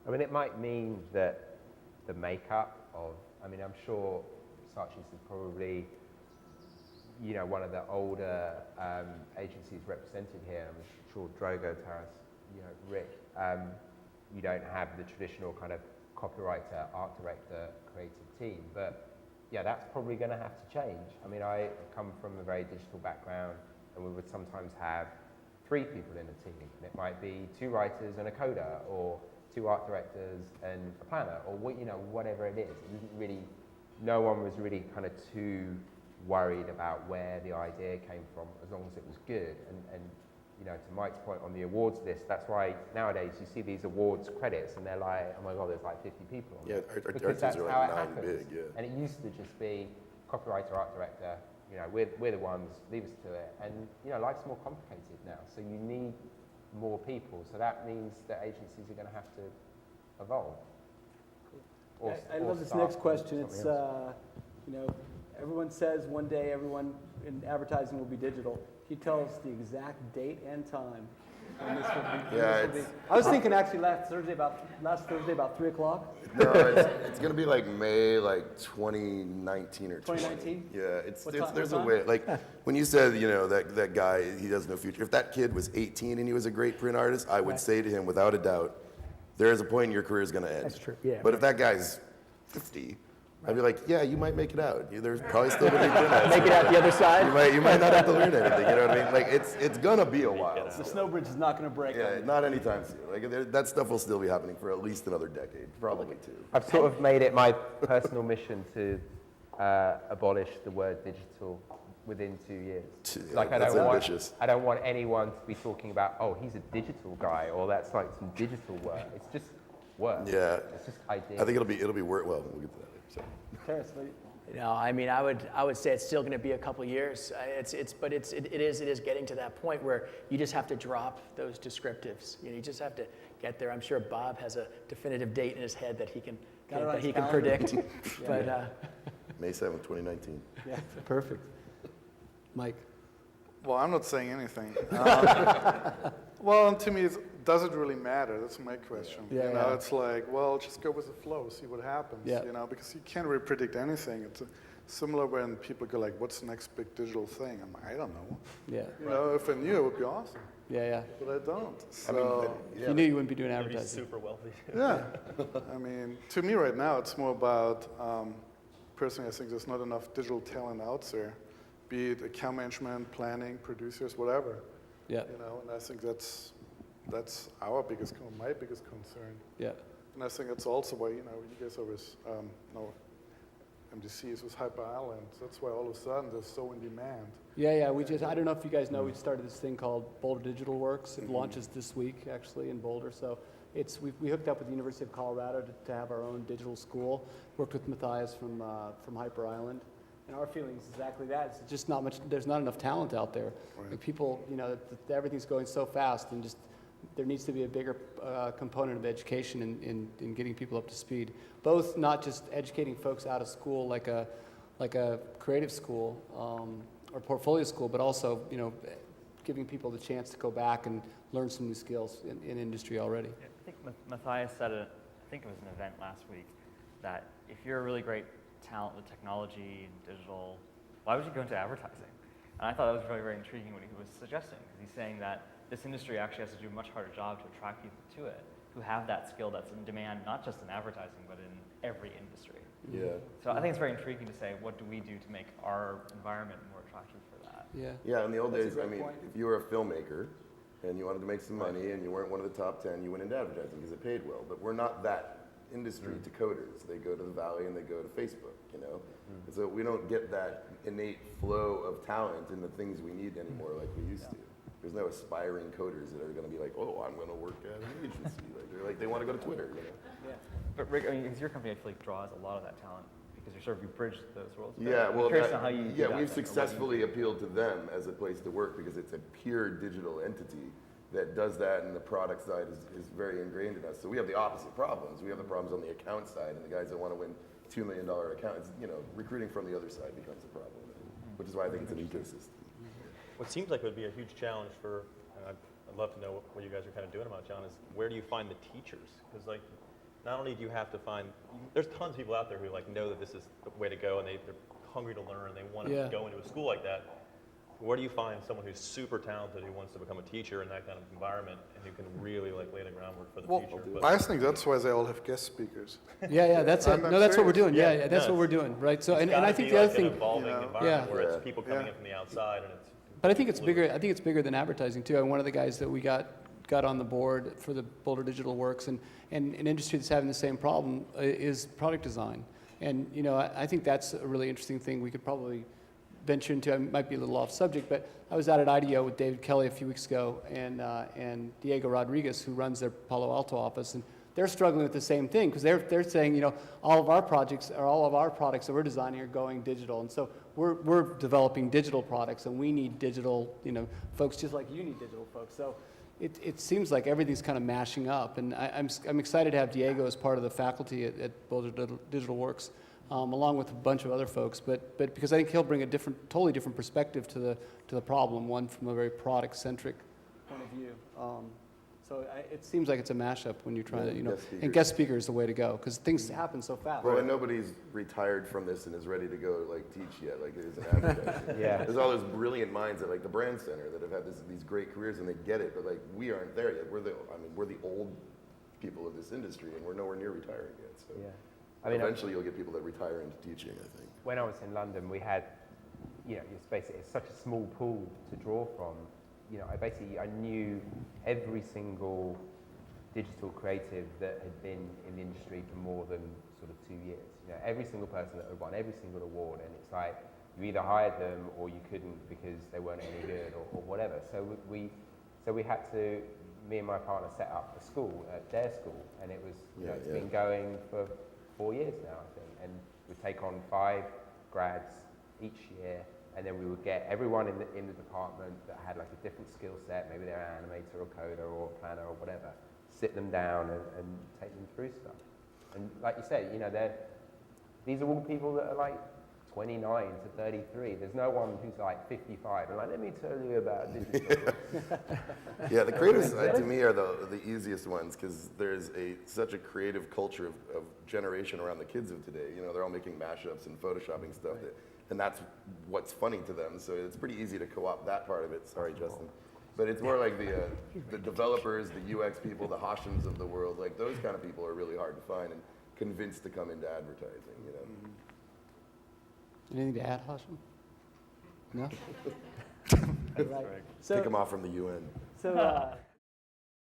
I mean, it might mean that the makeup of, I mean, I'm sure Saatchi's is probably, you know, one of the older agencies represented here. I'm sure Drogo, Taras, you know, Rick, you don't have the traditional kind of copywriter, art director, creative team, but yeah, that's probably going to have to change. I mean, I come from a very digital background, and we would sometimes have 3 people in a team, and it might be 2 writers and a coder, or 2 art directors and a planner, or what, you know, whatever it is. It didn't really, no one was really kind of too worried about where the idea came from, as long as it was good. And you know, to Mike's point on the awards list, that's why nowadays you see these awards credits, and they're like, oh my god, there's like 50 people on it. Because that's are how like it 9 happens. big, yeah. And it used to just be copywriter, art director. You know, we're the ones, leave us to it. And you know, life's more complicated now, so you need more people. So that means that agencies are going to have to evolve. I love this next question. It's, you know, everyone says one day everyone in advertising will be digital. Can you tell us the exact date and time? When this will be, I was thinking actually last Thursday about 3 o'clock. No, it's going to be like May, like 2019 or 2019? Yeah, there's a way. Like when you said, you know, that guy, he has no future. If that kid was 18 and he was a great print artist, I would say to him, without a doubt, there is a point in your career is going to end. That's true. Yeah. But if that guy's 50, I'd be like, yeah, you might make it out. There's probably still going to be print artists. Make it out the other side. You might not have to learn anything. You know what I mean? Like it's going to be a while. The snow bridge is not going to break. Yeah, not anytime soon. Like that stuff will still be happening for at least another decade, probably 2. I've sort of made it my personal mission to abolish the word digital within 2 years. Yeah, like I don't want anyone to be talking about, oh, he's a digital guy, or that's like some digital work. It's just work. Yeah. It's just ideas. I think it'll be work. Well, we'll get to that later. So. Terrence, You know, I mean, I would say it's still going to be a couple of years. But it is getting to that point where you just have to drop those descriptives. You know, you just have to get there. I'm sure Bob has a definitive date in his head that he can predict. But May 7th, 2019. yeah, perfect. Mike. Well, I'm not saying anything. Well, to me, does it really matter? That's my question. Yeah, you know, it's like, well, just go with the flow, see what happens. Yeah. You know, because you can't really predict anything. It's similar when people go like, "What's the next big digital thing?" I'm like, I don't know. Yeah. You know, if I knew, it would be awesome. Yeah. But I don't. So If you knew, you wouldn't be doing advertising. Super wealthy. yeah, I mean, to me right now, it's more about. Personally, I think there's not enough digital talent out there, be it account management, planning, producers, whatever. Yeah. You know, and I think that's my biggest concern. Yeah. And I think that's also why, you know, you guys always know MDCs with Hyper Island. That's why all of a sudden they're so in demand. Yeah. I don't know if you guys know, we started this thing called Boulder Digital Works. It launches this week, actually, in Boulder. So we hooked up with the University of Colorado to have our own digital school. Worked with Matthias from Hyper Island. And our feeling is exactly that. It's just not much, there's not enough talent out there. Right. Like people, you know, everything's going so fast, and just there needs to be a bigger component of education in getting people up to speed. Both not just educating folks out of school like a creative school or portfolio school, but also, you know, giving people the chance to go back and learn some new skills in industry already. Yeah, I think Matthias said it, I think it was an event last week, that if you're a really great talent with technology and digital, why would you go into advertising? And I thought that was very, very intriguing what he was suggesting, because he's saying that this industry actually has to do a much harder job to attract people to it, who have that skill that's in demand, not just in advertising, but in every industry. Yeah. So I think it's very intriguing to say, what do we do to make our environment more attractive for that? Yeah. Yeah, in the old That's a days, I great mean, point. if you were a filmmaker and you wanted to make some money and you weren't one of the top 10, you went into advertising because it paid well. But we're not that industry to coders. They go to the Valley and they go to Facebook, you know? And so we don't get that innate flow of talent in the things we need anymore like we used to. There's no aspiring coders that are going to be like, oh, I'm going to work at an agency. They want to go to Twitter, you know? Yeah. But Rick, I mean, because your company, I feel like, draws a lot of that talent, because you bridge those worlds. Yeah, well, I'm curious on how you do that we've then, successfully appealed to them as a place to work because it's a pure digital entity that does that, and the product side is very ingrained in us. So we have the opposite problems. We have the problems on the account side, and the guys that want to win $2 million accounts, you know, recruiting from the other side becomes a problem, which is why I think it's an ecosystem. What seems like it would be a huge challenge for, and I'd love to know what you guys are kind of doing about, John, is where do you find the teachers? Because like, not only do you have to find, there's tons of people out there who like know that this is the way to go, and they're hungry to learn, they want to go into a school like that. Where do you find someone who's super talented who wants to become a teacher in that kind of environment and who can really like lay the groundwork for the future? But I think that's why they all have guest speakers. Yeah, that's it. I'm No, that's what we're serious. doing. Yeah, that's what we're doing, right? So, it's and I gotta think be the other like thing, an evolving environment where it's Yeah. people coming in from the outside, and it's. but I think it's bigger. I think it's bigger than advertising too. And one of the guys that we got on the board for the Boulder Digital Works, and an industry that's having the same problem is product design. And you know, I think that's a really interesting thing we could probably venture into. I might be a little off subject, but I was out at IDEO with David Kelly a few weeks ago, and Diego Rodriguez, who runs their Palo Alto office, and they're struggling with the same thing because they're saying, you know, all of our products that we're designing are going digital, and so we're developing digital products, and we need digital, you know, folks just like you need digital folks. So it seems like everything's kind of mashing up, and I'm excited to have Diego as part of the faculty at Boulder Digital Works, along with a bunch of other folks, but because I think he'll bring a totally different perspective to the problem, one from a very product-centric point of view. So it seems like it's a mashup when you're trying to, you know, and guest speaker is the way to go because things happen so fast. Well, and nobody's retired from this and is ready to go like teach yet, like it is an advertising. Yeah. There's all those brilliant minds at like the Brand Center that have had these great careers and they get it, but like we aren't there yet. We're the old people of this industry and we're nowhere near retiring yet. So Yeah. I mean, eventually you'll get people that retire into teaching, I think. when I was in London, we had, you know, it's such a small pool to draw from. You know, I knew every single digital creative that had been in the industry for more than sort of 2 years. You know, every single person that had won every single award, and it's like you either hired them or you couldn't because they weren't any good or whatever. So we had to, me and my partner set up a school at their school, and it was, you know, it's been going for 4 years now, I think, and we take on 5 grads each year. And then we would get everyone in the department that had like a different skill set, maybe they're an animator or coder or planner or whatever, sit them down and take them through stuff. And like you say, you know, these are all people that are like 29 to 33. There's no one who's like 55 and like, let me tell you about digital. Yeah, the creatives to me are the easiest ones because there's such a creative culture of generation around the kids of today. You know, they're all making mashups and photoshopping stuff. And that's what's funny to them. So it's pretty easy to co-opt that part of it. Sorry, Justin. But it's more like the developers, the UX people, the Hashems of the world. Like those kind of people are really hard to find and convinced to come into advertising, you know. Anything to add, Hashem? No? All right. Kick them off from the UN. So